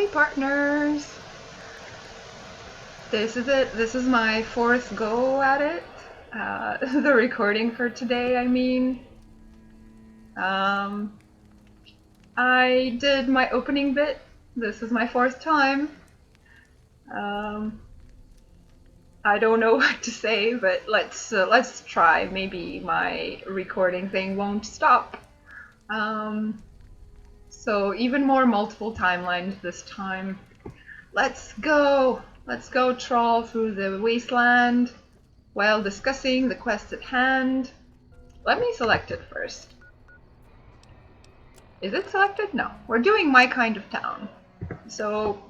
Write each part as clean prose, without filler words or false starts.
Hi partners! This is it. This is my fourth go at it. The recording for today, I mean. I did my opening bit. This is my fourth time. I don't know what to say, but let's try. Maybe my recording thing won't stop. So even more multiple timelines this time. Let's go! Let's go trawl through the wasteland while discussing the quest at hand. Let me select it first. Is it selected? No. We're doing my kind of town. So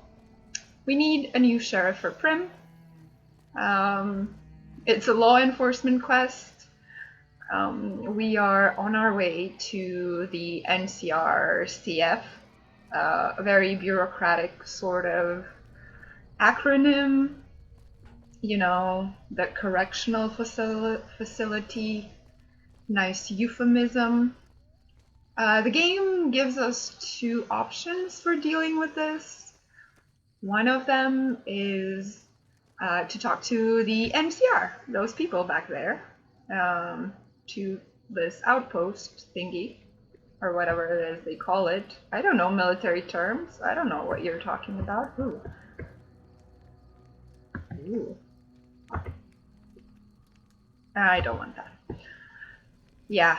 we need a new sheriff for Prim. It's a law enforcement quest. We are on our way to the NCRCF, a very bureaucratic sort of acronym, you know, the correctional facility, nice euphemism. The game gives us two options for dealing with this. One of them is to talk to the NCR, those people back there, to this outpost thingy, or whatever it is they call it. I don't know military terms. I don't know what you're talking about. Ooh. Ooh. I don't want that. Yeah.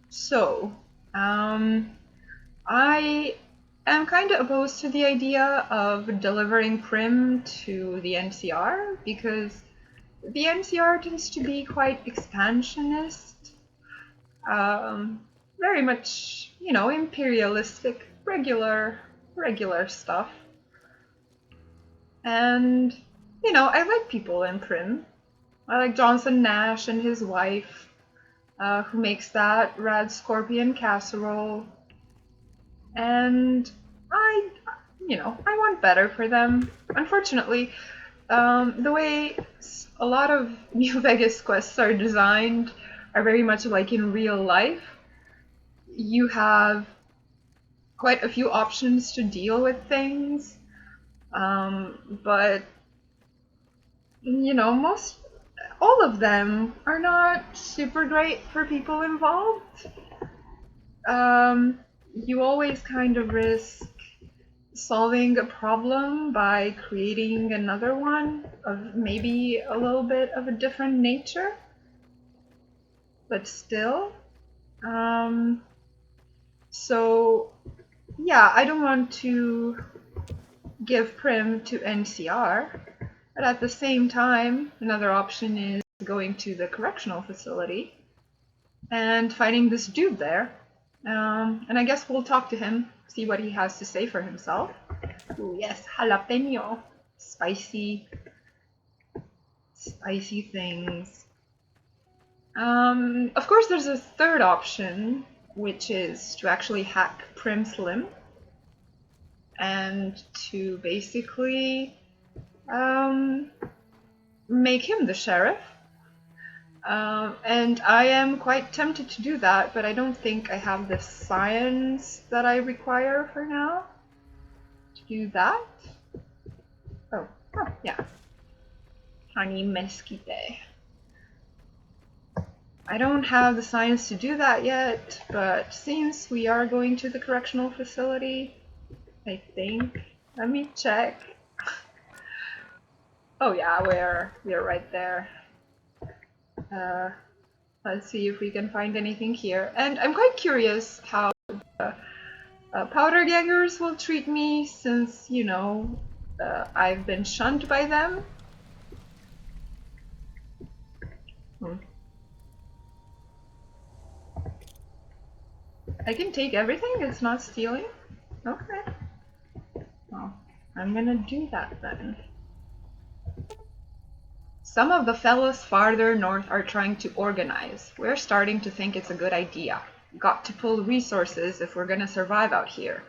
So, I am kind of opposed to the idea of delivering Prim to the NCR because the NCR tends to be quite expansionist, very much, you know, imperialistic, regular stuff. And, you know, I like people in Prim. I like Johnson Nash and his wife, who makes that rad scorpion casserole. And I want better for them. Unfortunately, the way a lot of New Vegas quests are designed are very much like in real life. You have quite a few options to deal with things, but you know, all of them are not super great for people involved. You always kind of risk solving a problem by creating another one of maybe a little bit of a different nature, but still. So yeah, I don't want to give Prim to NCR, but at the same time, another option is going to the correctional facility and finding this dude there. And I guess we'll talk to him, see what he has to say for himself. Ooh, yes, jalapeno. Spicy things. Of course, there's a third option, which is to actually hack Prim Slim and to basically make him the sheriff. And I am quite tempted to do that, but I don't think I have the science that I require for now to do that. Oh yeah. Honey mesquite. I don't have the science to do that yet, but since we are going to the correctional facility, I think. Let me check. Oh yeah, we're right there. Let's see if we can find anything here. And I'm quite curious how the powder gangers will treat me since, you know, I've been shunned by them. I can take everything? It's not stealing? Okay. Well, I'm gonna do that then. Some of the fellas farther north are trying to organize. We're starting to think it's a good idea. Got to pull resources if we're gonna survive out here.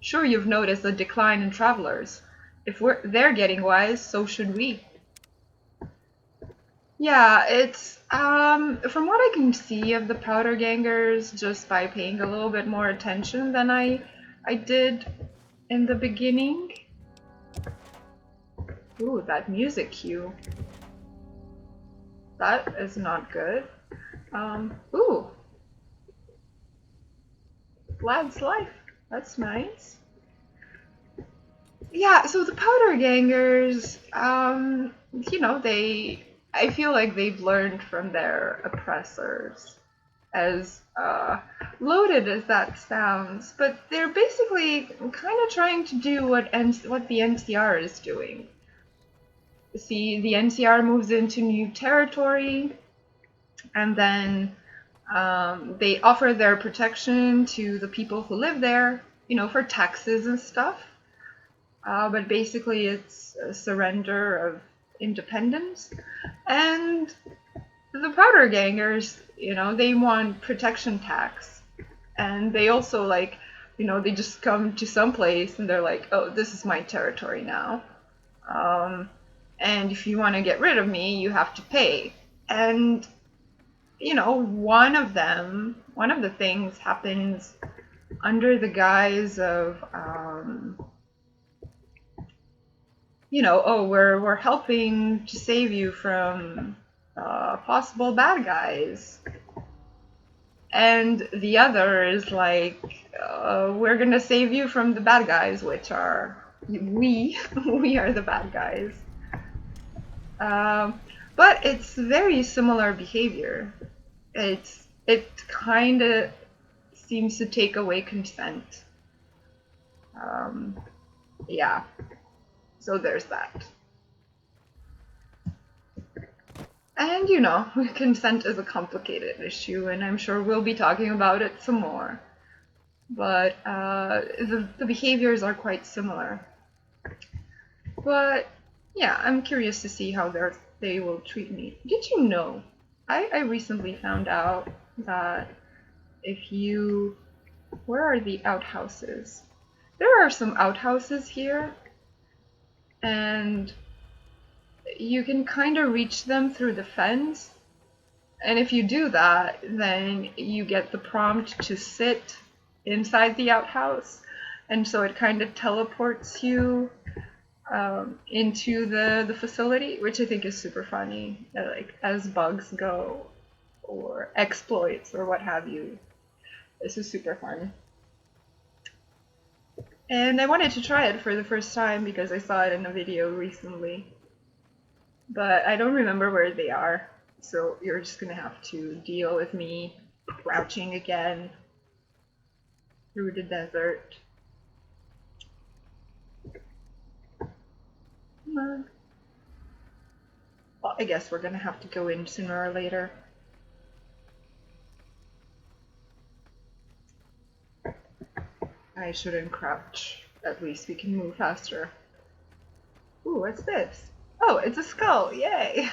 Sure, you've noticed the decline in travelers. If they're getting wise, so should we. Yeah, it's from what I can see of the powder gangers, just by paying a little bit more attention than I did in the beginning, Ooh, that music cue. That is not good. Ooh, Vlad's life. That's nice. Yeah, so the powder gangers, I feel like they've learned from their oppressors, as loaded as that sounds, but they're basically kind of trying to do what the NCR is doing. See, the NCR moves into new territory, and then they offer their protection to the people who live there, for taxes and stuff. But basically, it's a surrender of independence. And the powder gangers, they want protection tax. And they also, they just come to some place and they're like, oh, this is my territory now. And if you want to get rid of me, you have to pay. And, one of the things happens under the guise of, oh, we're helping to save you from possible bad guys. And the other is like, we're gonna save you from the bad guys, which are we. We are the bad guys. But it's very similar behavior. It kind of seems to take away consent. Yeah. So there's that. And consent is a complicated issue, and I'm sure we'll be talking about it some more. But the behaviors are quite similar. But yeah, I'm curious to see how they will treat me. Did you know? I recently found out that where are the outhouses? There are some outhouses here, and you can kind of reach them through the fence. And if you do that, then you get the prompt to sit inside the outhouse. And so it kind of teleports you into the facility, which I think is super funny, like as bugs go, or exploits, or what have you. This is super fun. And I wanted to try it for the first time because I saw it in a video recently. But I don't remember where they are, so you're just gonna have to deal with me crouching again through the desert. Well, I guess we're gonna have to go in sooner or later. I shouldn't crouch. At least we can move faster. Ooh, what's this? Oh, it's a skull! Yay!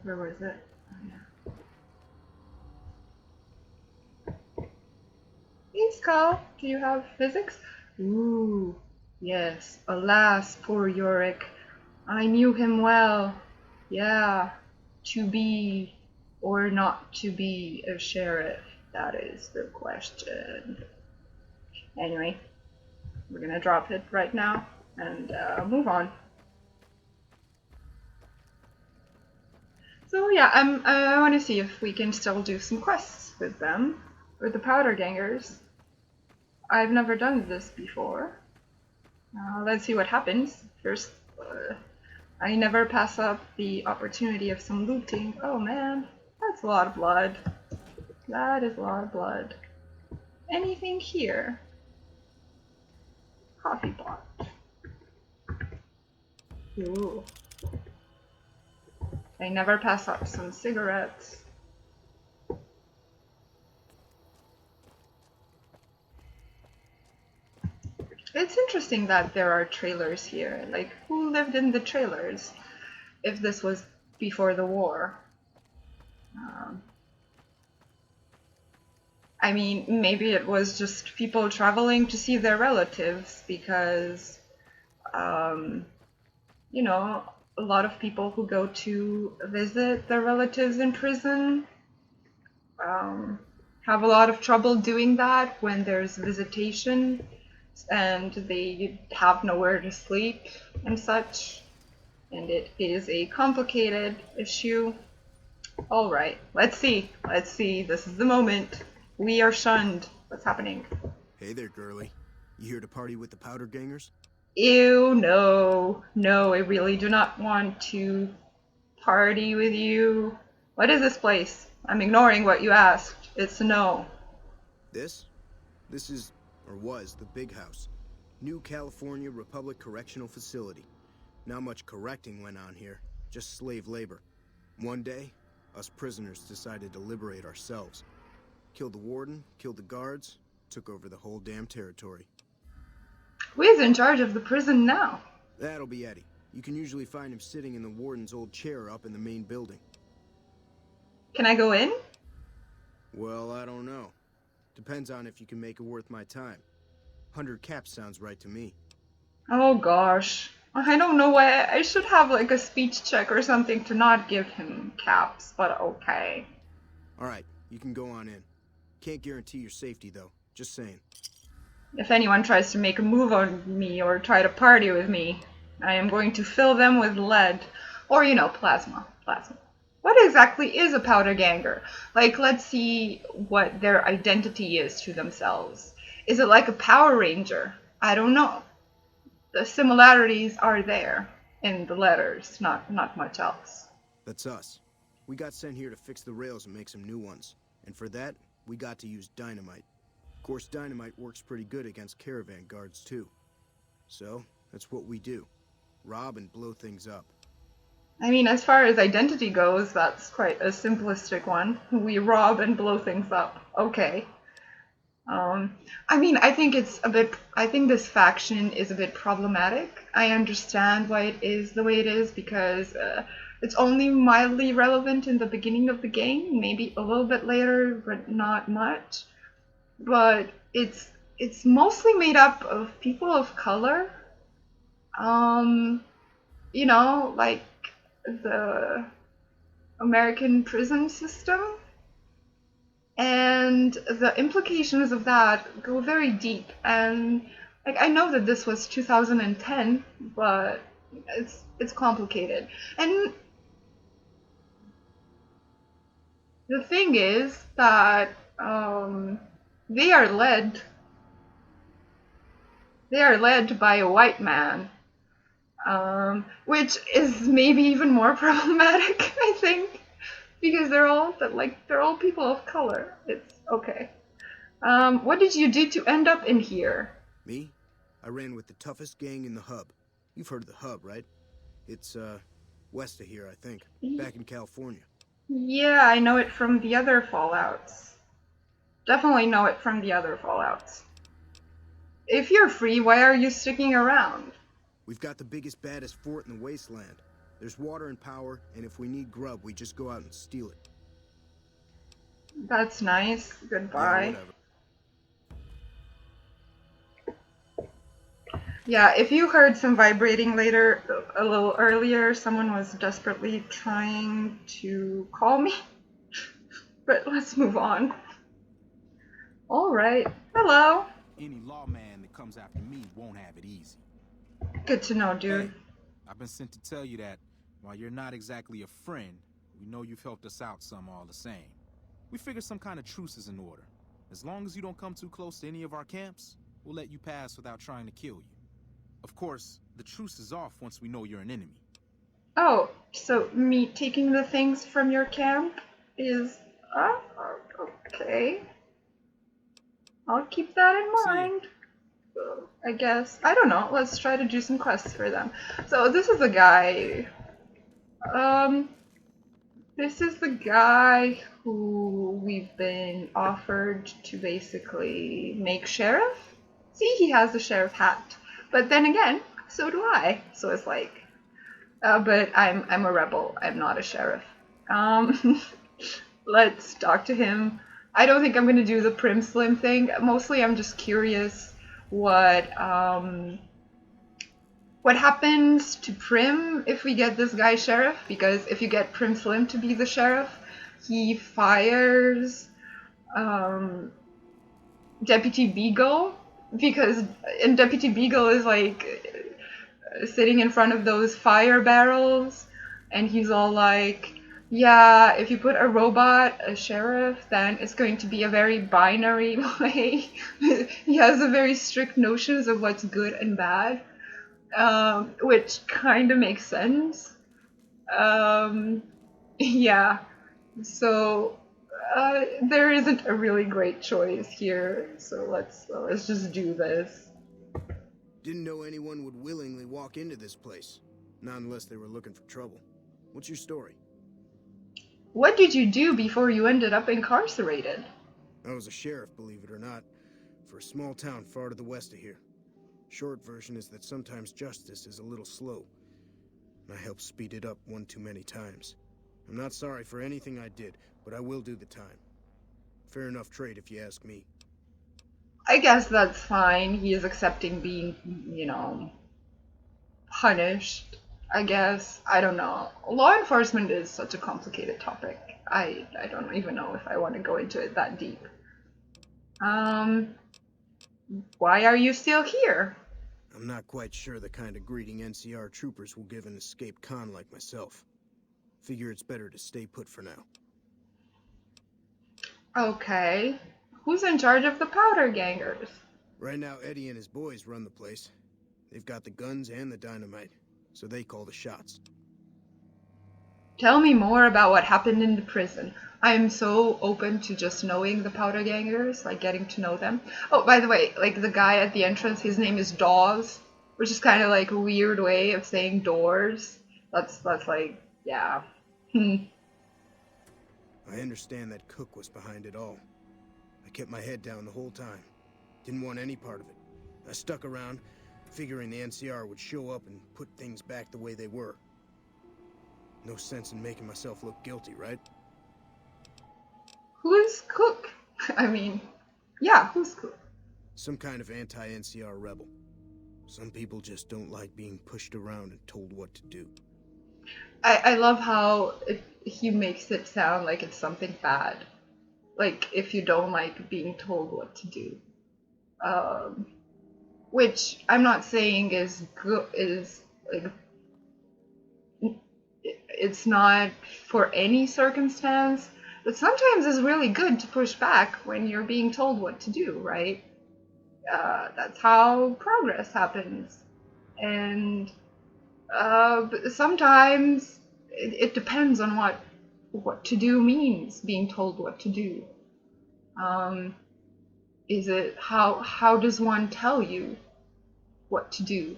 Where was it? Oh, yeah. Hey, skull! Do you have physics? Ooh, yes. Alas, poor Yorick. I knew him well. Yeah. To be or not to be a sheriff? That is the question. Anyway, we're gonna drop it right now and move on. So yeah, I want to see if we can still do some quests with them, with the powder gangers. I've never done this before. Let's see what happens. First, I never pass up the opportunity of some looting. Oh man, that's a lot of blood. That is a lot of blood. Anything here? Coffee pot. Ooh. I never pass up some cigarettes. It's interesting that there are trailers here. Like, who lived in the trailers if this was before the war? I mean, maybe it was just people traveling to see their relatives because, a lot of people who go to visit their relatives in prison have a lot of trouble doing that when there's visitation and they have nowhere to sleep and such. And it is a complicated issue. All right, let's see. Let's see. This is the moment. We are shunned. What's happening? Hey there, girly. You here to party with the powder gangers? Ew, no. No, I really do not want to party with you. What is this place? I'm ignoring what you asked. It's a no. This? This is, or was, the Big House. New California Republic Correctional Facility. Not much correcting went on here, just slave labor. One day, us prisoners decided to liberate ourselves. Killed the warden, killed the guards, took over the whole damn territory. Who is in charge of the prison now? That'll be Eddie. You can usually find him sitting in the warden's old chair up in the main building. Can I go in? Well, I don't know. Depends on if you can make it worth my time. 100 caps sounds right to me. Oh gosh. I don't know why I should have like a speech check or something to not give him caps, but okay. Alright, you can go on in. Can't guarantee your safety though, just saying. If anyone tries to make a move on me or try to party with me, I am going to fill them with lead. Or, you know, plasma. Plasma. What exactly is a powder ganger? Like, let's see what their identity is to themselves. Is it like a Power Ranger? I don't know. The similarities are there in the letters, not much else. That's us. We got sent here to fix the rails and make some new ones. And for that, we got to use dynamite. Of course, dynamite works pretty good against caravan guards, too. So, that's what we do. Rob and blow things up. I mean, as far as identity goes, that's quite a simplistic one. We rob and blow things up. Okay. I mean, I think this faction is a bit problematic. I understand why it is the way it is because it's only mildly relevant in the beginning of the game, maybe a little bit later, but not much. But it's mostly made up of people of color. You know, like the American prison system. And the implications of that go very deep. And like I know that this was 2010, but it's complicated. And the thing is that they are led by a white man, which is maybe even more problematic, I think. Because they're all people of color. It's okay. What did you do to end up in here? Me? I ran with the toughest gang in the hub. You've heard of the hub, right? It's, west of here, I think. Back in California. Yeah, I know it from the other Fallouts. Definitely know it from the other Fallouts. If you're free, why are you sticking around? We've got the biggest, baddest fort in the wasteland. There's water and power, and if we need grub, we just go out and steal it. That's nice. Goodbye. Yeah, if you heard some vibrating later, a little earlier, someone was desperately trying to call me. But let's move on. All right. Hello. Any lawman that comes after me won't have it easy. Good to know, dude. Hey, I've been sent to tell you that while you're not exactly a friend, we know you've helped us out some all the same. We figured some kind of truce is in order. As long as you don't come too close to any of our camps, we'll let you pass without trying to kill you. Of course, the truce is off once we know you're an enemy. Oh, so me taking the things from your camp is... okay. I'll keep that in mind. I guess. I don't know. Let's try to do some quests for them. So this is the guy. This is the guy who we've been offered to basically make sheriff. See, he has the sheriff hat. But then again, so do I. So it's like, but I'm a rebel. I'm not a sheriff. Let's talk to him. I don't think I'm gonna do the Prim Slim thing. Mostly, I'm just curious what happens to Prim if we get this guy sheriff? Because if you get Prim Slim to be the sheriff, he fires um, Deputy Beagle, because and Deputy Beagle is like sitting in front of those fire barrels, and he's all like, yeah, if you put a robot, a sheriff, then it's going to be a very binary way. He has a very strict notions of what's good and bad, which kind of makes sense. Um, yeah, so there isn't a really great choice here. So let's just do this. Didn't know anyone would willingly walk into this place. Not unless they were looking for trouble. What's your story? What did you do before you ended up incarcerated? I was a sheriff, believe it or not, for a small town far to the west of here. Short version is that sometimes justice is a little slow, and I helped speed it up one too many times. I'm not sorry for anything I did, but I will do the time. Fair enough trade if you ask me. I guess that's fine. He is accepting being, punished. I guess. I don't know. Law enforcement is such a complicated topic. I don't even know if I want to go into it that deep. Um, why are you still here? I'm not quite sure the kind of greeting NCR troopers will give an escaped con like myself. Figure it's better to stay put for now. Okay. Who's in charge of the powder gangers? Right now, Eddie and his boys run the place. They've got the guns and the dynamite, so they call the shots. Tell me more about what happened in the prison. I am so open to just knowing the powder gangers, like getting to know them. Oh, by the way, like the guy at the entrance, his name is Dawes, which is kind of like a weird way of saying doors. That's like, yeah. I understand that Cook was behind it all. I kept my head down the whole time. Didn't want any part of it. I stuck around, figuring the NCR would show up and put things back the way they were. No sense in making myself look guilty, right? Who's Cook? I mean, yeah, who's Cook? Some kind of anti-NCR rebel. Some people just don't like being pushed around and told what to do. I love how he makes it sound like it's something bad. Like if you don't like being told what to do. Which I'm not saying is good, is like, it's not for any circumstance, but sometimes it's really good to push back when you're being told what to do, right? That's how progress happens. And but sometimes it depends on what to do means, being told what to do. Is it how does one tell you what to do?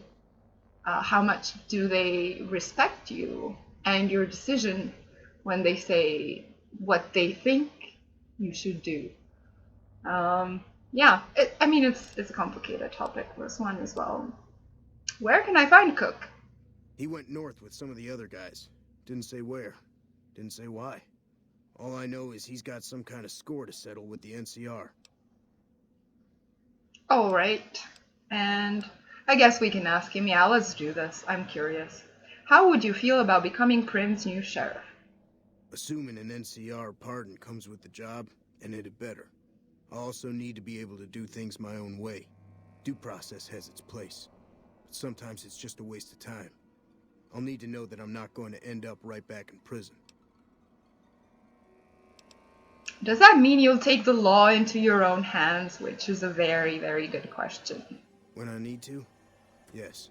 How much do they respect you and your decision when they say what they think you should do? Yeah, I mean it's a complicated topic, this one as well. Where can I find Cook? He went north with some of the other guys. Didn't say where. Didn't say why. All I know is he's got some kind of score to settle with the NCR. All right. And I guess we can ask him. Yeah, let's do this. I'm curious. How would you feel about becoming Prim's new sheriff? Assuming an NCR pardon comes with the job, and it had better. I also need to be able to do things my own way. Due process has its place. But sometimes it's just a waste of time. I'll need to know that I'm not going to end up right back in prison. Does that mean you'll take the law into your own hands? Which is a very, very good question. When I need to? Yes.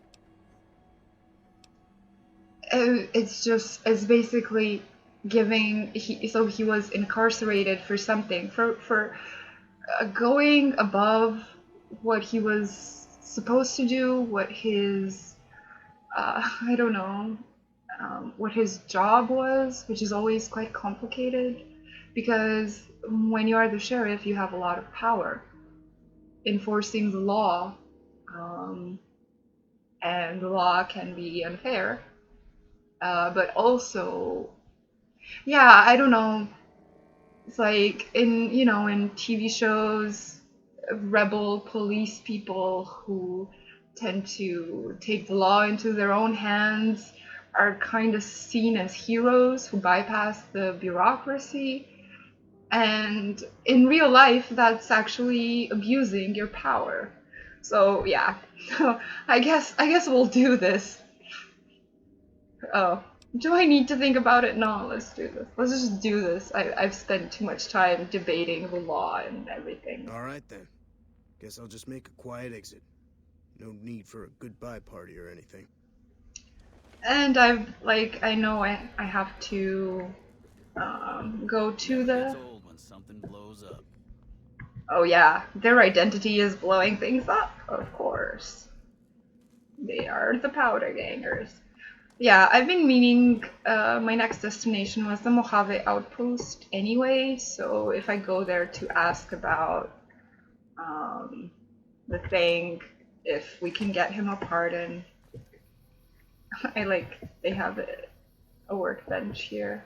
It's basically giving, so he was incarcerated for something, for going above what he was supposed to do, what his, I don't know, what his job was, which is always quite complicated, because when you are the sheriff, you have a lot of power enforcing the law, and the law can be unfair, but also, yeah, I don't know. It's like in TV shows, rebel police people who tend to take the law into their own hands are kind of seen as heroes who bypass the bureaucracy. And in real life, that's actually abusing your power. So yeah, I guess we'll do this. Oh, do I need to think about it? No, let's do this. Let's just do this. I've spent too much time debating the law and everything. All right then. Guess I'll just make a quiet exit. No need for a goodbye party or anything. And I know I have to go to the. Gets old when something blows up. Oh yeah, their identity is blowing things up, of course. They are the powder gangers. Yeah, I've been meaning, my next destination was the Mojave Outpost anyway, so if I go there to ask about the thing, if we can get him a pardon. They have a workbench here.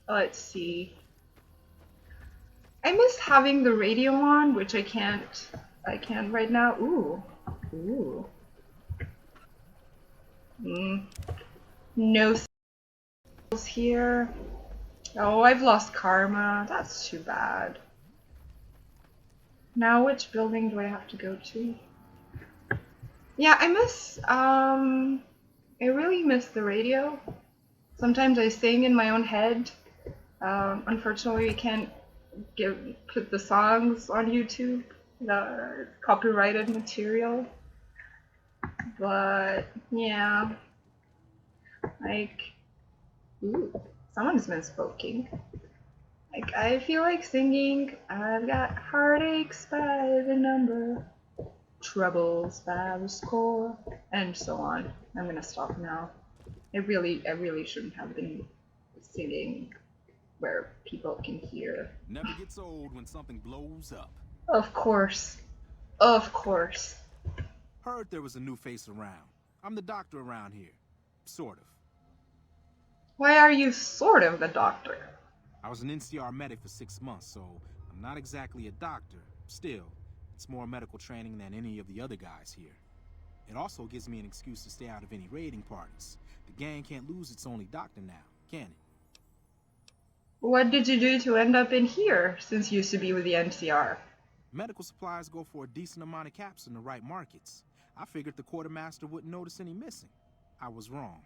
Let's see. I miss having the radio on, which I can't right now. Ooh. No sales here. Oh, I've lost karma. That's too bad. Now which building do I have to go to? Yeah, I really miss the radio. Sometimes I sing in my own head. Unfortunately, I can't put the songs on YouTube. The copyrighted material. But yeah, ooh, someone's been smoking. I feel like singing. I've got heartaches by the number, troubles by the score, and so on. I'm gonna stop now. I really shouldn't have been singing where people can hear. Never gets old when something blows up. Of course. Of course. Heard there was a new face around. I'm the doctor around here. Sort of. Why are you sort of the doctor? I was an NCR medic for 6 months, so I'm not exactly a doctor. Still, it's more medical training than any of the other guys here. It also gives me an excuse to stay out of any raiding parties. The gang can't lose its only doctor now, can it? What did you do to end up in here, since you used to be with the NCR? Medical supplies go for a decent amount of caps in the right markets. I figured the quartermaster wouldn't notice any missing. I was wrong.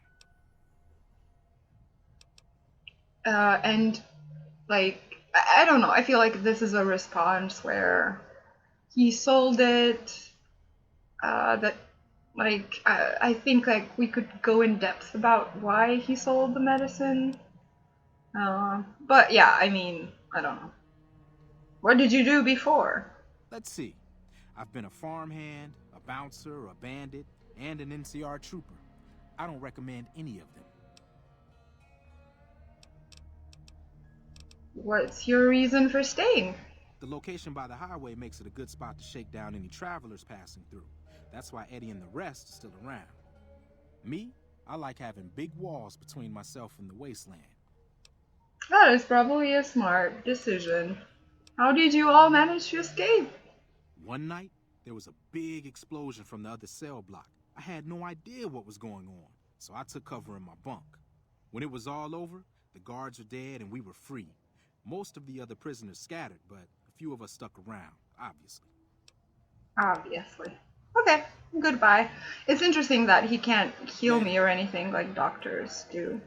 And I don't know, I feel like this is a response where he sold it, I think we could go in depth about why he sold the medicine. But yeah, I mean, I don't know. What did you do before? Let's see. I've been a farmhand, a bouncer, a bandit, and an NCR trooper. I don't recommend any of them. What's your reason for staying? The location by the highway makes it a good spot to shake down any travelers passing through. That's why Eddie and the rest are still around. Me, I like having big walls between myself and the wasteland. That is probably a smart decision. How did you all manage to escape? One night, there was a big explosion from the other cell block. I had no idea what was going on, so I took cover in my bunk. When it was all over, the guards were dead and we were free. Most of the other prisoners scattered, but a few of us stuck around, obviously. Obviously. Okay, goodbye. It's interesting that he can't heal me or anything like doctors do.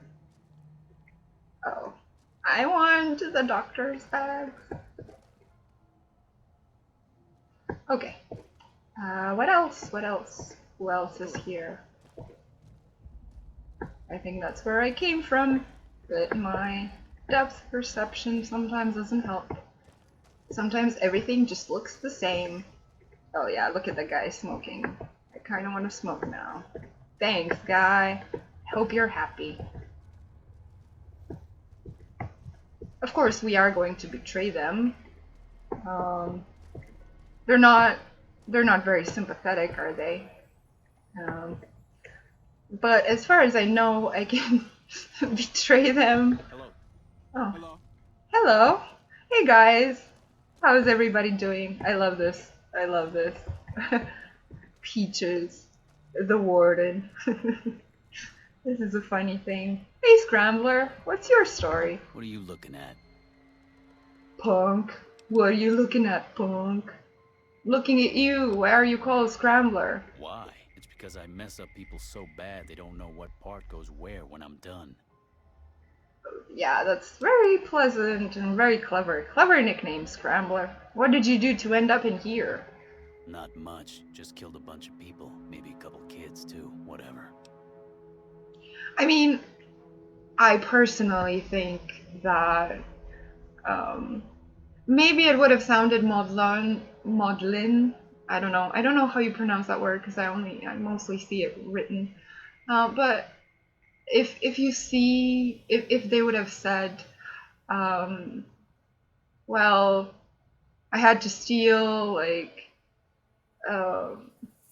Oh. I want the doctor's bags. Okay. What else? What else? Who else is here? I think that's where I came from, but my depth perception sometimes doesn't help. Sometimes everything just looks the same. Oh yeah, look at the guy smoking. I kinda wanna smoke now. Thanks, guy. Hope you're happy. Of course, we are going to betray them. They're not very sympathetic, are they? But as far as I know, I can betray them. Hello. Oh. Hello. Hello. Hey guys. How's everybody doing? I love this. I love this. Peaches, the warden. This is a funny thing. Hey, Scrambler, what's your story? What are you looking at? Punk, what are you looking at, punk? Looking at you. Why are you called Scrambler? Why? It's because I mess up people so bad they don't know what part goes where when I'm done. Yeah, that's very pleasant and very clever. Clever nickname, Scrambler. What did you do to end up in here? Not much. Just killed a bunch of people. Maybe a couple kids too. Whatever. I mean, I personally think that maybe it would have sounded maudlin. I don't know. I don't know how you pronounce that word because I mostly see it written. But if you see if they would have said, well, I had to steal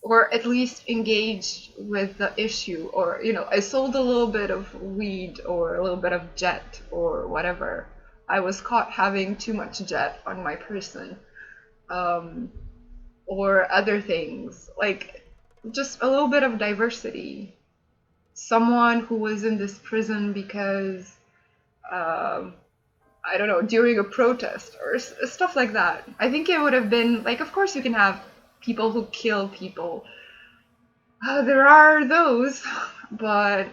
or at least engage with the issue, or I sold a little bit of weed or a little bit of jet or whatever. I was caught having too much jet on my person, or other things, like just a little bit of diversity. Someone who was in this prison because I don't know, during a protest or stuff like that. I think it would have been like, of course you can have people who kill people. There are those, but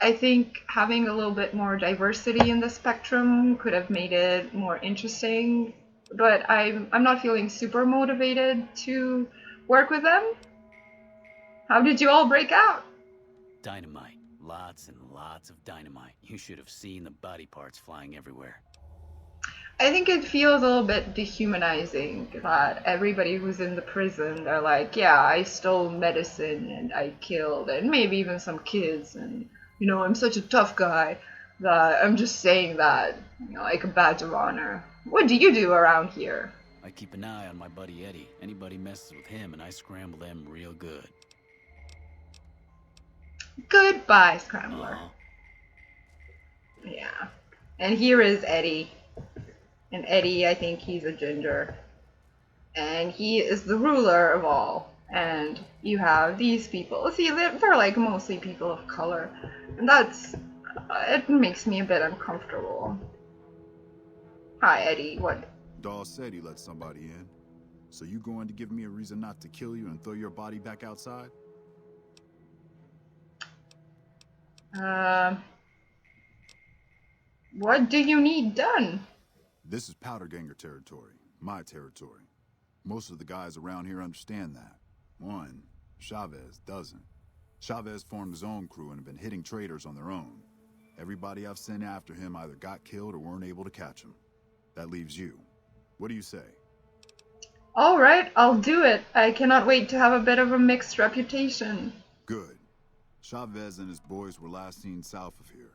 I think having a little bit more diversity in the spectrum could have made it more interesting. But I'm not feeling super motivated to work with them. How did you all break out? Dynamite. Lots and lots of dynamite. You should have seen the body parts flying everywhere. I think it feels a little bit dehumanizing that everybody who's in the prison, they're like, yeah, I stole medicine and I killed, and maybe even some kids, and I'm such a tough guy that I'm just saying that, like a badge of honor. What do you do around here? I keep an eye on my buddy Eddie. Anybody messes with him and I scramble them real good. Goodbye, Scrambler. Uh-huh. Yeah. And here is Eddie. And Eddie, I think he's a ginger. And he is the ruler of all. And you have these people. See, they're like mostly people of color. And it makes me a bit uncomfortable. Hi, Eddie. What? Dawes said he let somebody in. So you going to give me a reason not to kill you and throw your body back outside? What do you need done? This is Powder Ganger territory, my territory. Most of the guys around here understand that. One, Chavez doesn't. Chavez formed his own crew and have been hitting traitors on their own. Everybody I've sent after him either got killed or weren't able to catch him. That leaves you. What do you say? All right, I'll do it. I cannot wait to have a bit of a mixed reputation. Good. Chavez and his boys were last seen south of here.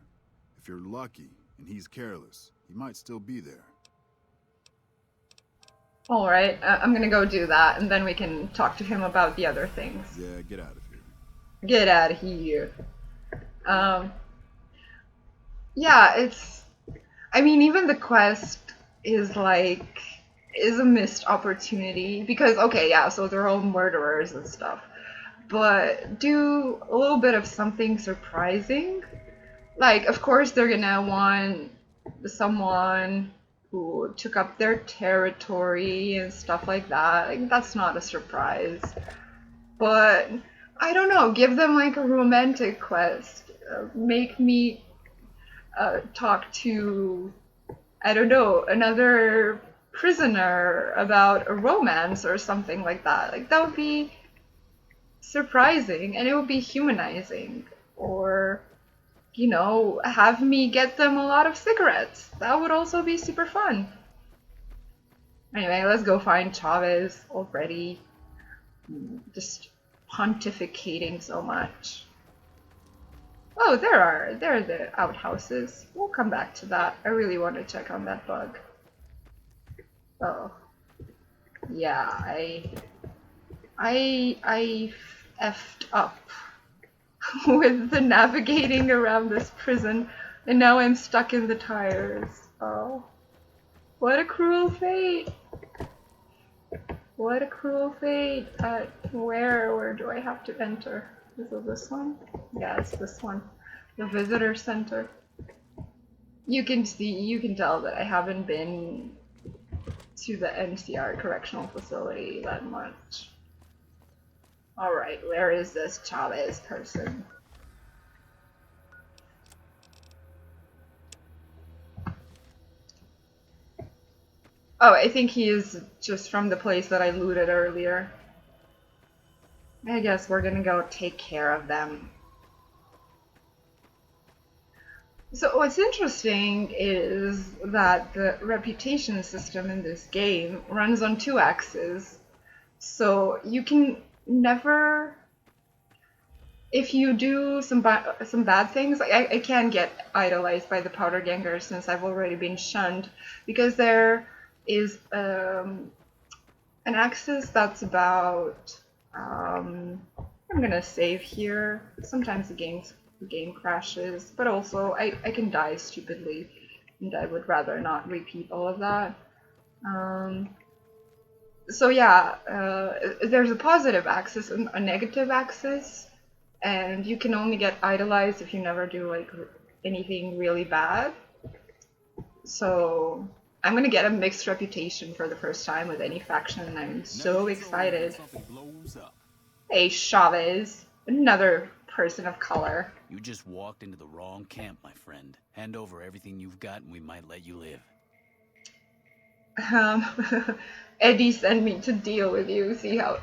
If you're lucky and he's careless, he might still be there. All right, I'm gonna go do that, and then we can talk to him about the other things. Yeah, get out of here. Get out of here. Yeah, I mean, even the quest is a missed opportunity because, okay, yeah, so they're all murderers and stuff, but do a little bit of something surprising. Like, of course, they're gonna want someone who took up their territory and stuff like that. Like, that's not a surprise. But I don't know, give them like a romantic quest. Make me talk to, I don't know, another prisoner about a romance or something like that. Like, that would be surprising and it would be humanizing. Or, have me get them a lot of cigarettes. That would also be super fun. Anyway, let's go find Chavez already. Just pontificating so much. Oh, there are the outhouses. We'll come back to that. I really want to check on that bug. Oh. Yeah, I effed up with the navigating around this prison, and now I'm stuck in the tires. Oh. What a cruel fate. What a cruel fate. Where do I have to enter? Is it this one? Yeah, it's this one. The visitor center. You can tell that I haven't been to the NCR correctional facility that much. Alright, where is this Chavez person? Oh, I think he is just from the place that I looted earlier. I guess we're gonna go take care of them. So what's interesting is that the reputation system in this game runs on 2 axes. So you can never, if you do some bad things, I can get idolized by the powder gangers since I've already been shunned, because there is an axis that's about, I'm gonna save here. Sometimes the game crashes, but also I can die stupidly, and I would rather not repeat all of that. So yeah, there's a positive axis and a negative axis, and you can only get idolized if you never do like anything really bad. So I'm gonna get a mixed reputation for the first time with any faction, and I'm so excited. Hey, Chavez, another person of color. You just walked into the wrong camp, my friend. Hand over everything you've got and we might let you live. Eddie sent me to deal with you, see how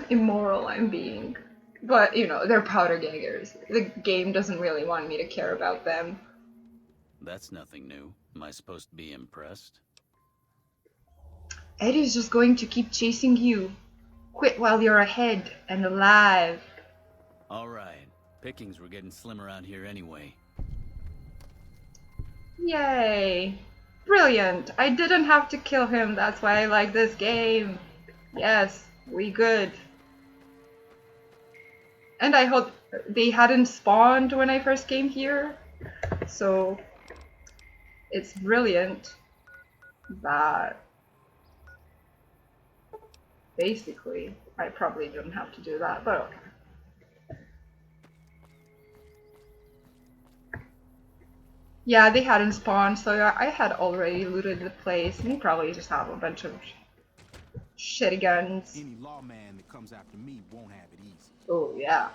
immoral I'm being. But, you know, they're powder gangers. The game doesn't really want me to care about them. That's nothing new. Am I supposed to be impressed? Eddie's just going to keep chasing you. Quit while you're ahead and alive. Alright. Pickings were getting slim around here anyway. Yay. Brilliant. I didn't have to kill him. That's why I like this game. Yes, we good. And I hope they hadn't spawned when I first came here. So it's brilliant that basically I probably don't have to do that, but okay. Yeah, they hadn't spawned, so I had already looted the place, and they probably just have a bunch of shitty guns. Any lawman that comes after me won't have it easy. Oh, yeah.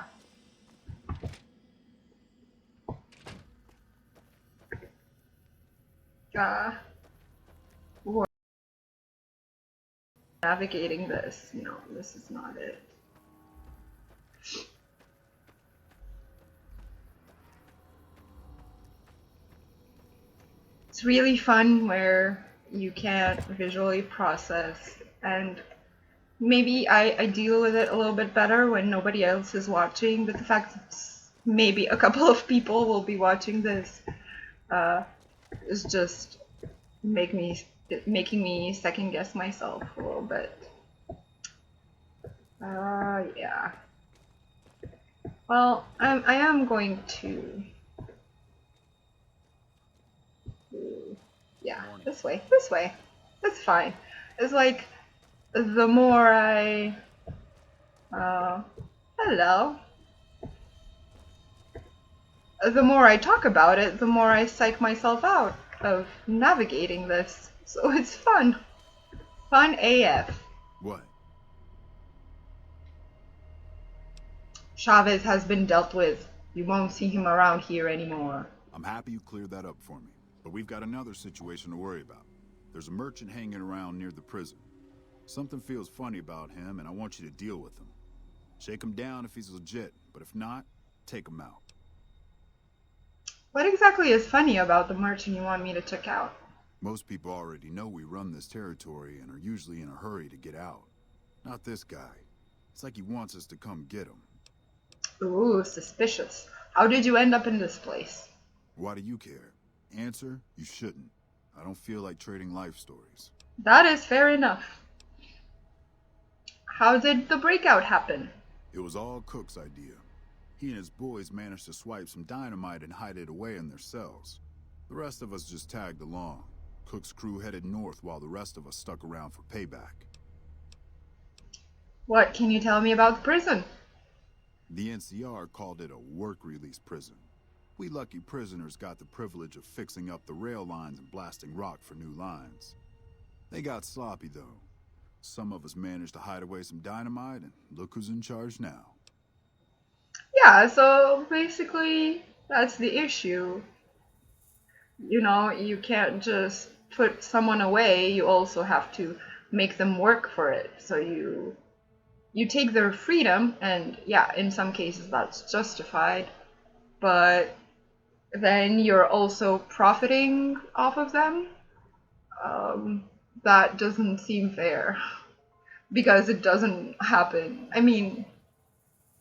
We're navigating this. No, this is not it. It's really fun where you can't visually process, and maybe I deal with it a little bit better when nobody else is watching, but the fact that maybe a couple of people will be watching this is just making me second guess myself a little bit. Yeah. Well, I am going to. Yeah, this way. That's fine. It's like the more I. Hello. The more I talk about it, the more I psych myself out of navigating this. So it's fun. Fun AF. What? Chavez has been dealt with. You won't see him around here anymore. I'm happy you cleared that up for me. But we've got another situation to worry about. There's a merchant hanging around near the prison. Something feels funny about him, and I want you to deal with him. Shake him down if he's legit, but if not, take him out. What exactly is funny about the merchant you want me to check out? Most people already know we run this territory and are usually in a hurry to get out. Not this guy. It's like he wants us to come get him. Ooh, suspicious. How did you end up in this place? Why do you care? Answer, you shouldn't. I don't feel like trading life stories. That is fair enough. How did the breakout happen? It was all Cook's idea. He and his boys managed to swipe some dynamite and hide it away in their cells. The rest of us just tagged along. Cook's crew headed north while the rest of us stuck around for payback. What can you tell me about the prison? The NCR called it a work-release prison. We lucky prisoners got the privilege of fixing up the rail lines and blasting rock for new lines. They got sloppy, though. Some of us managed to hide away some dynamite, and look who's in charge now. Yeah, so basically, that's the issue. You know, you can't just put someone away, you also have to make them work for it. So you take their freedom, and yeah, in some cases that's justified, but then you're also profiting off of them. That doesn't seem fair because it doesn't happen. I mean,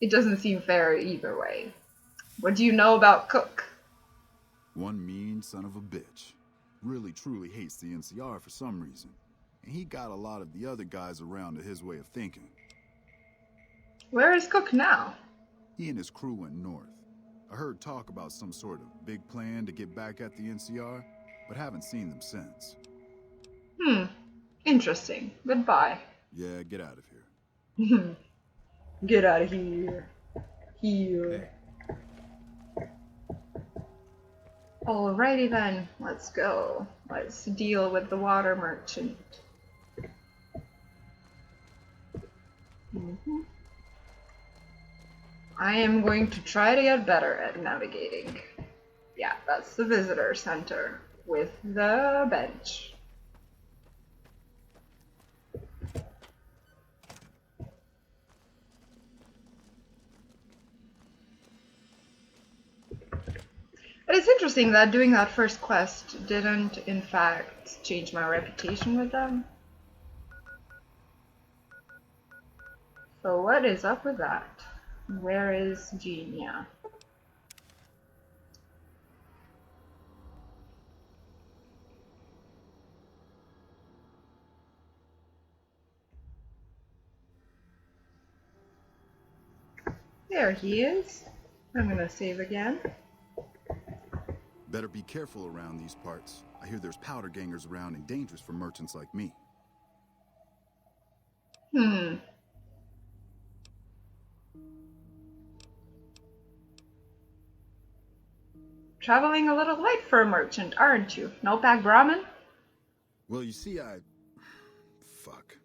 it doesn't seem fair either way. What do you know about Cook? One mean son of a bitch. Really truly hates the NCR for some reason. And he got a lot of the other guys around to his way of thinking. Where is Cook now? He and his crew went north. I heard talk about some sort of big plan to get back at the NCR, but haven't seen them since. Interesting. Goodbye. Yeah, get out of here. Get out of here. Here. Hey. Alrighty then, let's go. Let's deal with the water merchant. I am going to try to get better at navigating. Yeah, that's the visitor center with the bench. But it's interesting that doing that first quest didn't, in fact, change my reputation with them. So what is up with that? Where is Genia? There he is. I'm gonna save again. Better be careful around these parts. I hear there's powder gangers around and dangerous for merchants like me. Traveling a little light for a merchant, aren't you? No pack Brahmin? Well, you see, Fuck.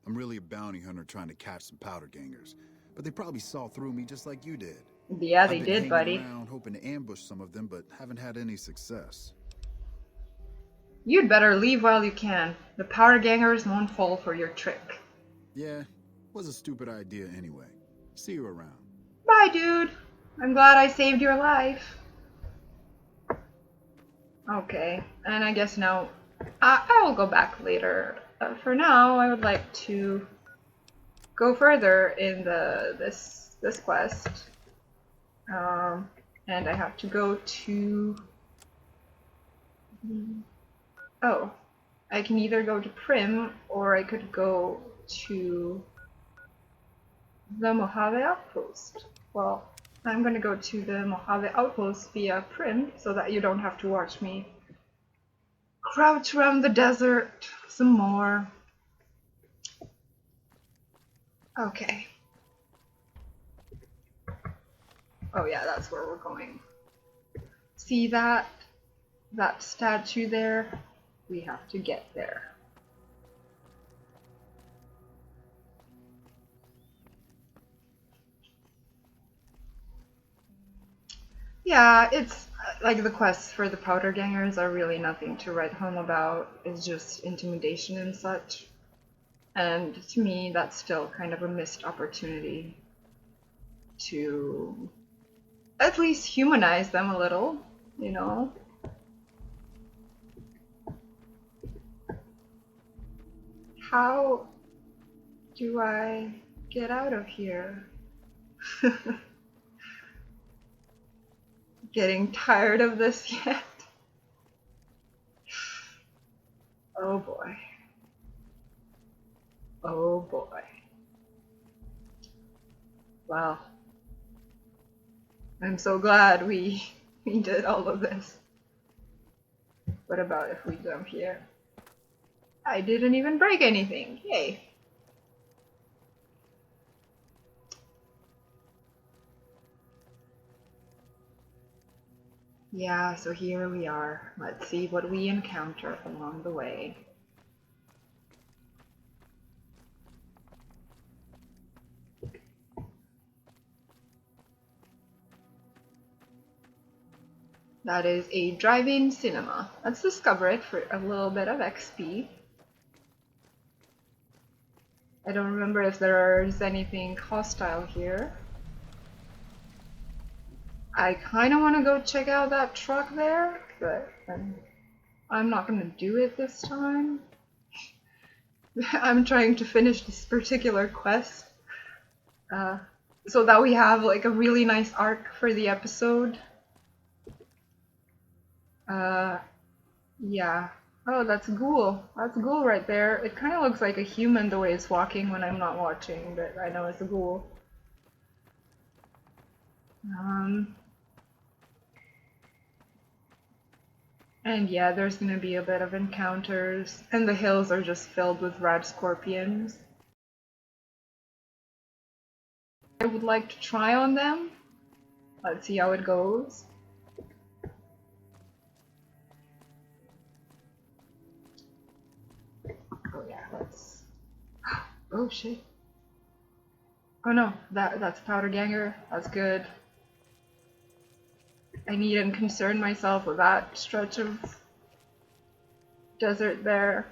I'm really a bounty hunter trying to catch some powder gangers. But they probably saw through me just like you did. Yeah, they I've been did, hanging buddy. around hoping to ambush some of them, but haven't had any success. You'd better leave while you can. The powder gangers won't fall for your trick. Yeah, was a stupid idea anyway. See you around. Bye, dude. I'm glad I saved your life. Okay, and I guess now I will go back later. For now, I would like to go further in this quest. And I have to go to... Oh, I can either go to Prim or I could go to the Mojave Outpost. Well, I'm gonna go to the Mojave Outpost via Prim so that you don't have to watch me crouch around the desert some more. Okay. Oh yeah, that's where we're going. See that statue there? We have to get there. Yeah, it's like the quests for the powder gangers are really nothing to write home about. It's just intimidation and such. And to me, that's still kind of a missed opportunity to at least humanize them a little, you know? How do I get out of here? Getting tired of this yet? Oh boy. Oh boy. Wow. I'm so glad we did all of this. What about if we jump here? I didn't even break anything. Yay. Yeah, so here we are. Let's see what we encounter along the way. That is a drive-in cinema. Let's discover it for a little bit of XP. I don't remember if there's anything hostile here. I kind of want to go check out that truck there, but I'm not going to do it this time. I'm trying to finish this particular quest so that we have like a really nice arc for the episode. Yeah. Oh, that's Ghoul. That's Ghoul right there. It kind of looks like a human the way it's walking when I'm not watching, but I know it's a Ghoul. And yeah, there's gonna be a bit of encounters, and the hills are just filled with red scorpions. I would like to try on them. Let's see how it goes. Oh yeah, let's... Oh shit. Oh no, that's Powder Ganger. That's good. I needn't concern myself with that stretch of desert there.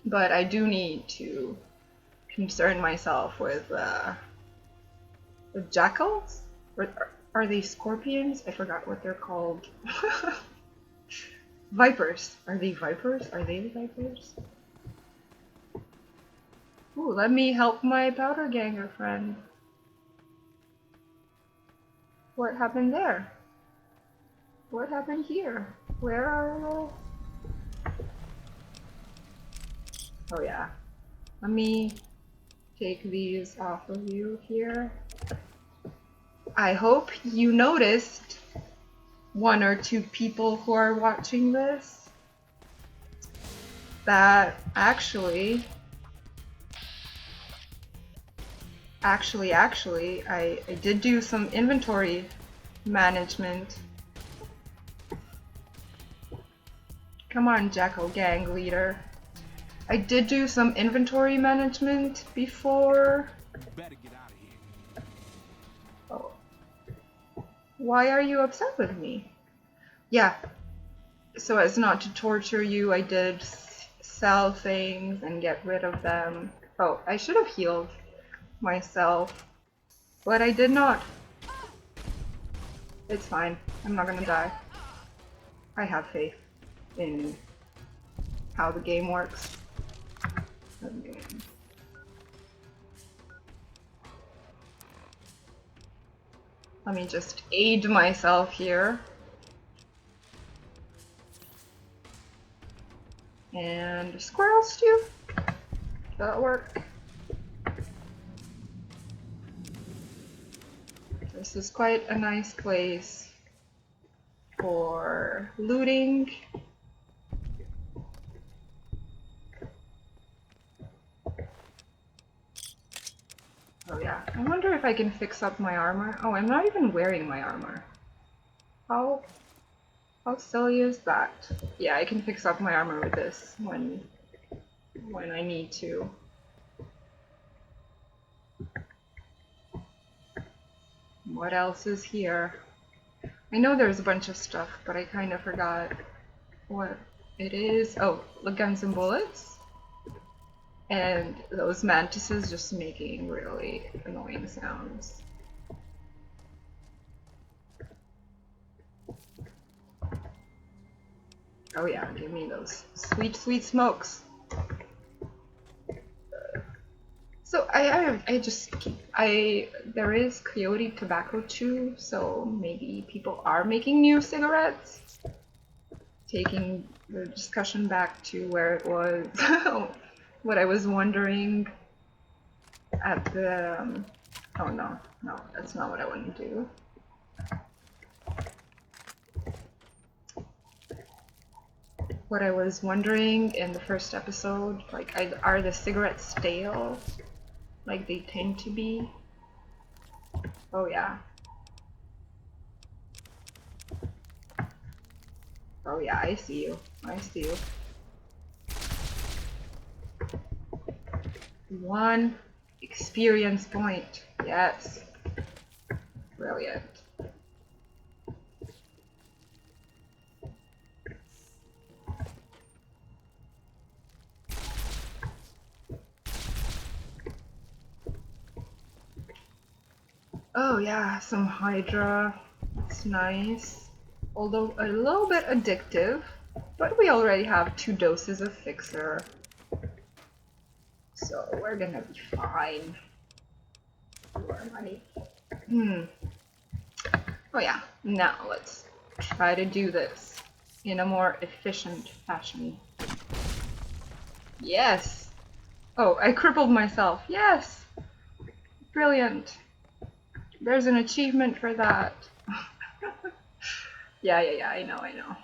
But I do need to concern myself with jackals? Are they scorpions? I forgot what they're called. Vipers. Are they vipers? Are they the vipers? Ooh, let me help my Powder Ganger friend. What happened there? What happened here? Where are... Oh yeah. Let me take these off of you here. I hope you noticed, one or two people who are watching this, that actually, I did do some inventory management. Come on, Jackal Gang leader. I did do some inventory management before. Better get out of here. Oh. Why are you upset with me? Yeah. So as not to torture you, I did sell things and get rid of them. Oh, I should have healed myself, but I did not. It's fine. I'm not gonna die. I have faith in how the game works. Okay. Let me just aid myself here. And squirrel stew? That'll work. This is quite a nice place for looting. Oh yeah, I wonder if I can fix up my armor. Oh, I'm not even wearing my armor. How silly is that? Yeah, I can fix up my armor with this when I need to. What else is here? I know there's a bunch of stuff, but I kind of forgot what it is. Oh, the guns and bullets. And those mantises just making really annoying sounds. Oh yeah, give me those sweet, sweet smokes. So there is Coyote Tobacco Chew, so maybe people are making new cigarettes. Taking the discussion back to where it was, what I was wondering at the, oh no, that's not what I want to do. What I was wondering in the first episode, like, are the cigarettes stale? Like they tend to be? Oh yeah. Oh yeah, I see you. I see you. 1 experience point. Yes. Brilliant. Oh yeah, some Hydra. It's nice. Although a little bit addictive, but we already have 2 doses of Fixer. So we're gonna be fine. More money. Oh yeah, now let's try to do this in a more efficient fashion. Yes! Oh, I crippled myself. Yes! Brilliant. There's an achievement for that. Yeah, I know.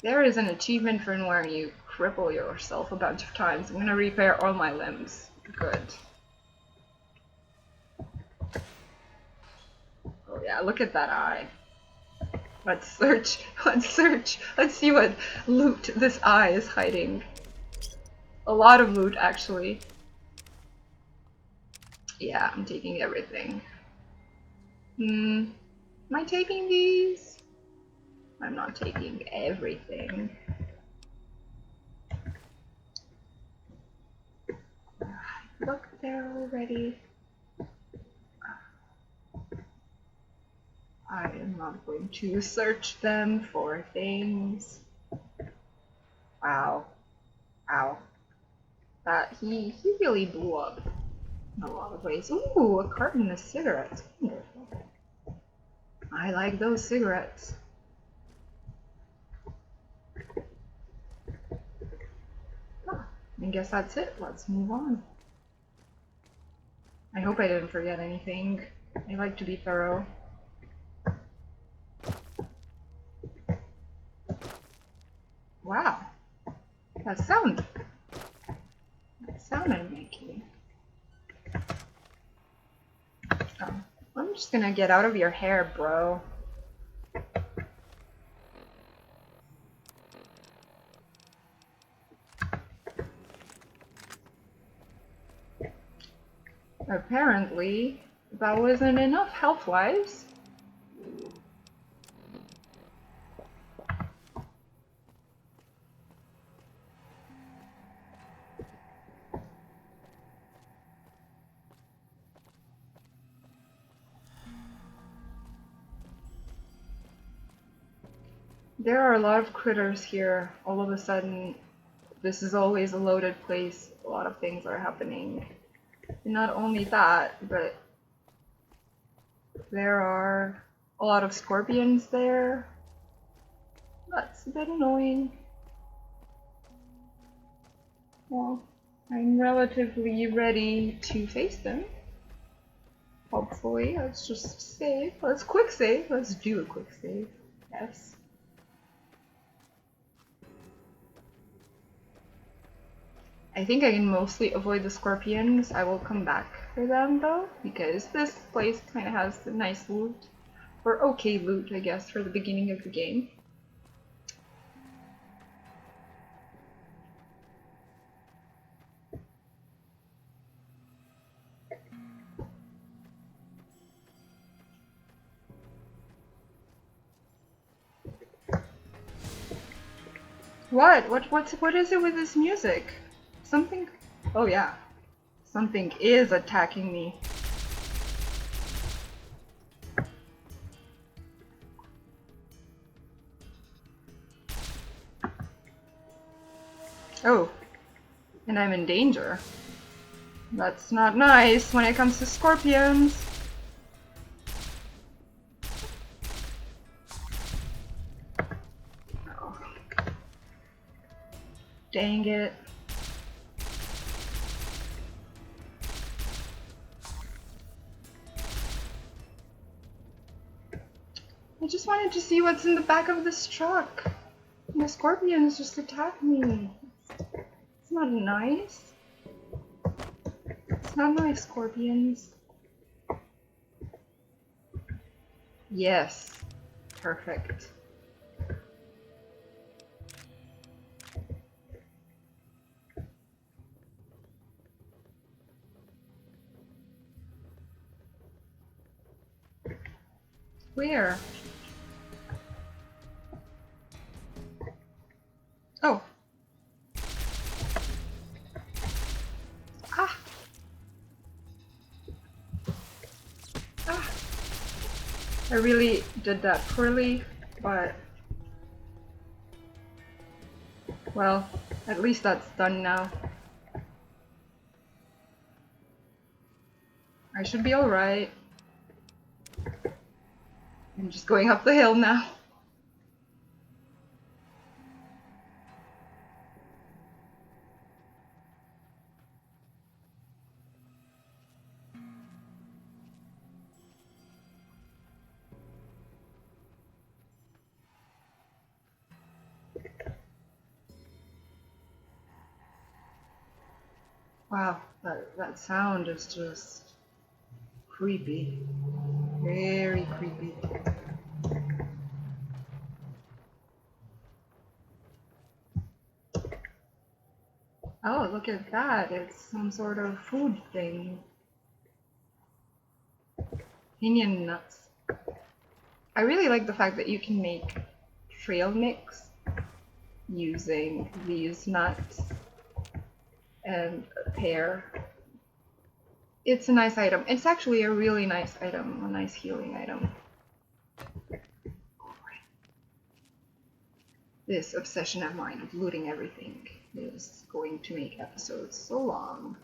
There is an achievement for where you cripple yourself a bunch of times. I'm gonna repair all my limbs. Good. Oh yeah, look at that eye. Let's search. Let's search. Let's see what loot this eye is hiding. A lot of loot, actually. Yeah, I'm taking everything. Am I taking these? I'm not taking everything. Look there already. I am not going to search them for things. Wow. Ow. That he really blew up in a lot of ways. Ooh, a carton of cigarettes. Wonderful. I like those cigarettes. I guess that's it. Let's move on. I hope I didn't forget anything. I like to be thorough. Wow. That sound I'm making. Oh, I'm just gonna get out of your hair, bro. Apparently, that wasn't enough health-wise. There are a lot of critters here. All of a sudden, this is always a loaded place. A lot of things are happening. And not only that, but there are a lot of scorpions there. That's a bit annoying. Well, I'm relatively ready to face them. Hopefully, let's just save. Let's quick save. Let's do a quick save. Yes. I think I can mostly avoid the scorpions. I will come back for them though, because this place kind of has the nice loot. Or okay loot, I guess, for the beginning of the game. What is it with this music? Something... Oh yeah. Something is attacking me. Oh. And I'm in danger. That's not nice when it comes to scorpions. Oh. Dang it. I just wanted to see what's in the back of this truck. And the scorpions just attacked me. It's not nice. It's not nice, scorpions. Yes. Perfect. Where? Oh. Ah. Ah. I really did that poorly, but well, at least that's done now. I should be alright. I'm just going up the hill now. Wow, that sound is just creepy. Very creepy. Oh, look at that. It's some sort of food thing. Pinion nuts. I really like the fact that you can make trail mix using these nuts and a pear. It's a nice item. It's actually a really nice item, a nice healing item. This obsession of mine of looting everything is going to make episodes so long.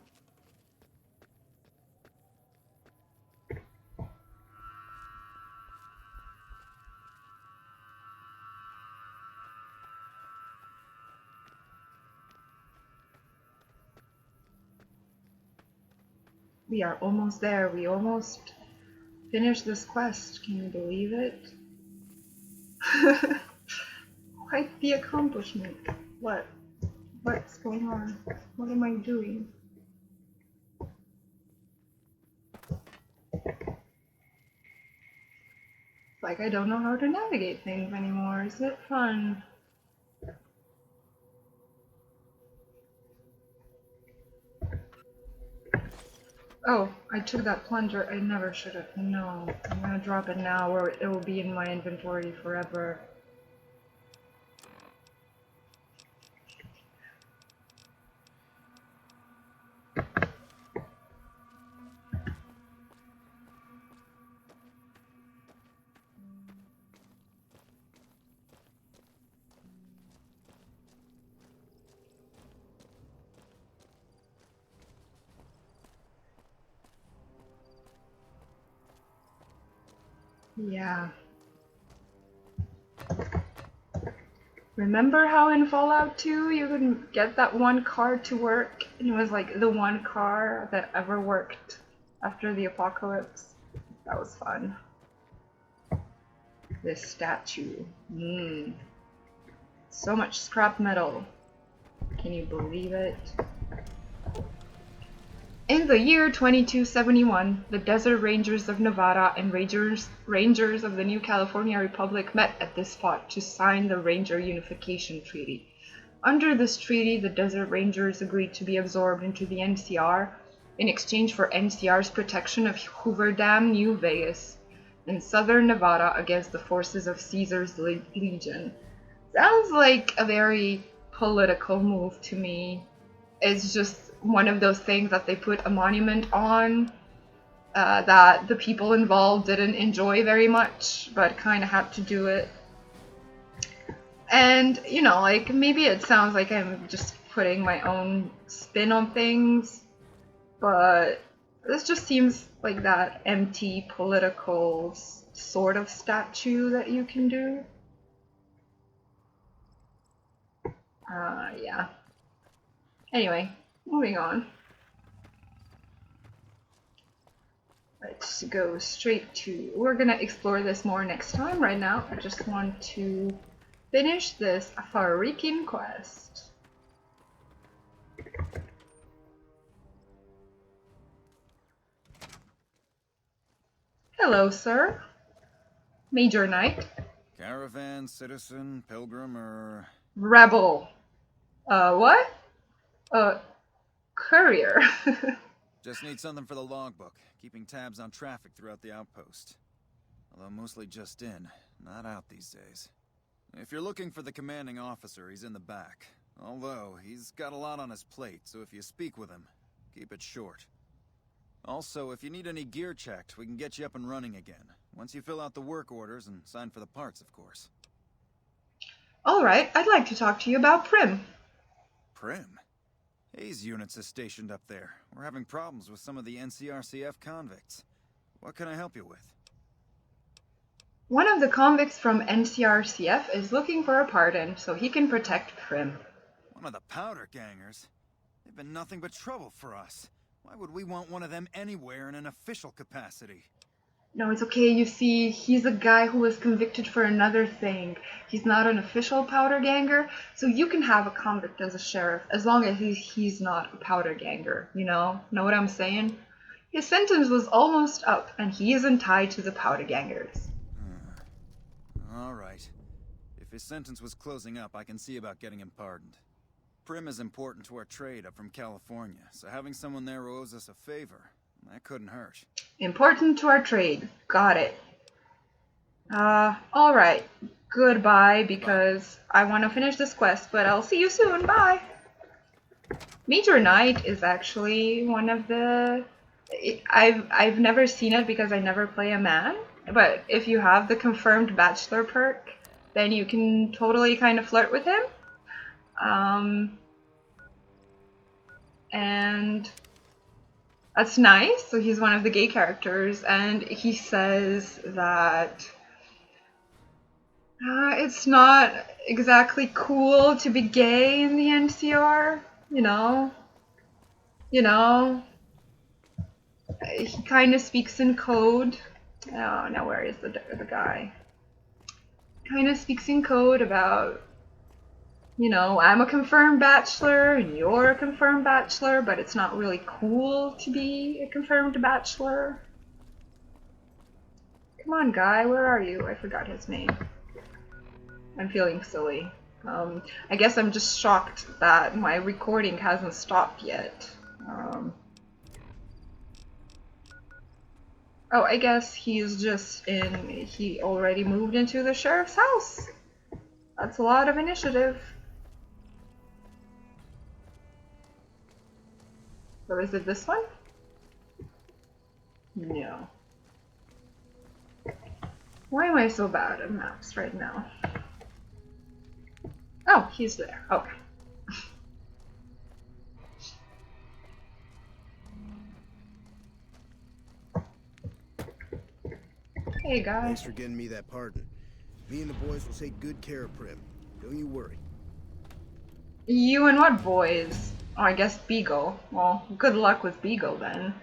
We are almost there. We almost finished this quest. Can you believe it? Quite the accomplishment. What's going on? What am I doing? It's like I don't know how to navigate things anymore. Is it fun? Oh, I took that plunger. I never should have. No, I'm gonna drop it now or it will be in my inventory forever. Yeah. Remember how in Fallout 2 you could get that one car to work? And it was like the one car that ever worked after the apocalypse? That was fun. This statue. So much scrap metal. Can you believe it? In the year 2271, the Desert Rangers of Nevada and Rangers of the New California Republic met at this spot to sign the Ranger Unification Treaty. Under this treaty, the Desert Rangers agreed to be absorbed into the NCR in exchange for NCR's protection of Hoover Dam, New Vegas, in southern Nevada against the forces of Caesar's Legion. Sounds like a very political move to me. It's just one of those things that they put a monument on that the people involved didn't enjoy very much, but kind of had to do it. And, you know, like, maybe it sounds like I'm just putting my own spin on things, but this just seems like that empty political sort of statue that you can do. Yeah. Anyway, moving on. Let's go straight to... We're gonna explore this more next time. Right now, I just want to finish this Farikin quest. Hello, sir. Major Knight. Caravan, citizen, pilgrim, or... Rebel. What? Courier. Just need something for the logbook, keeping tabs on traffic throughout the outpost. Although mostly just in, not out these days. If you're looking for the commanding officer, he's in the back. Although, he's got a lot on his plate, so if you speak with him, keep it short. Also, if you need any gear checked, we can get you up and running again. Once you fill out the work orders and sign for the parts, of course. Alright, I'd like to talk to you about Prim. Prim? Hayes units is stationed up there. We're having problems with some of the NCRCF convicts. What can I help you with? One of the convicts from NCRCF is looking for a pardon so he can protect Prim. One of the powder gangers? They've been nothing but trouble for us. Why would we want one of them anywhere in an official capacity? No, it's okay. You see, he's a guy who was convicted for another thing. He's not an official powder ganger, so you can have a convict as a sheriff as long as he's not a powder ganger, you know? Know what I'm saying? His sentence was almost up, and he isn't tied to the powder gangers. All right. If his sentence was closing up, I can see about getting him pardoned. Prim is important to our trade up from California, so having someone there who owes us a favor, that couldn't hurt. Important to our trade. Got it. Alright. Goodbye, because I want to finish this quest, but I'll see you soon. Bye! Major Knight is actually one of the... I've never seen it because I never play a man, but if you have the confirmed bachelor perk, then you can totally kind of flirt with him. And that's nice. So he's one of the gay characters, and he says that it's not exactly cool to be gay in the NCR, you know. He kind of speaks in code. Oh, now where is the guy? Kind of speaks in code about, you know, I'm a confirmed bachelor and you're a confirmed bachelor, but it's not really cool to be a confirmed bachelor. Come on, guy, where are you? I forgot his name. I'm feeling silly. I guess I'm just shocked that my recording hasn't stopped yet. Oh, I guess he's just he already moved into the sheriff's house. That's a lot of initiative. Or is it this one? No. Why am I so bad at maps right now? Oh, he's there. Okay. Hey, guys. Thanks for getting me that pardon. Me and the boys will take good care of Prim. Don't you worry. You and what boys? Oh, I guess Beagle. Well, good luck with Beagle then.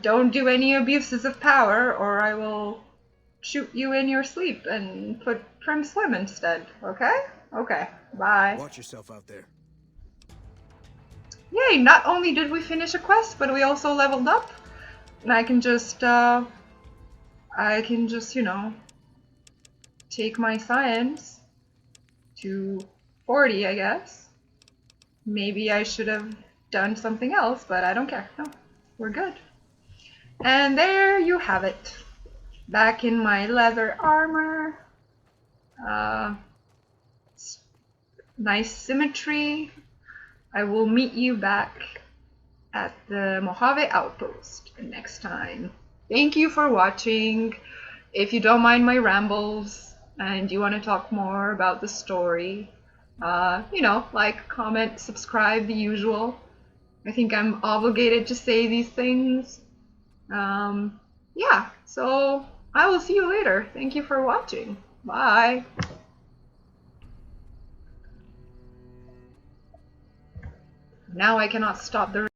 Don't do any abuses of power, or I will shoot you in your sleep and put Prim Slim instead, okay? Okay, bye. Watch yourself out there. Yay, not only did we finish a quest, but we also leveled up. And I can just, you know, take my science to 40, I guess. Maybe I should have done something else, but I don't care. No, we're good. And there you have it. Back in my leather armor. Nice symmetry. I will meet you back at the Mojave Outpost next time. Thank you for watching. If you don't mind my rambles and you want to talk more about the story, you know, like, comment, subscribe, the usual. I think I'm obligated to say these things. Yeah, so I will see you later. Thank you for watching. Bye. Now I cannot stop the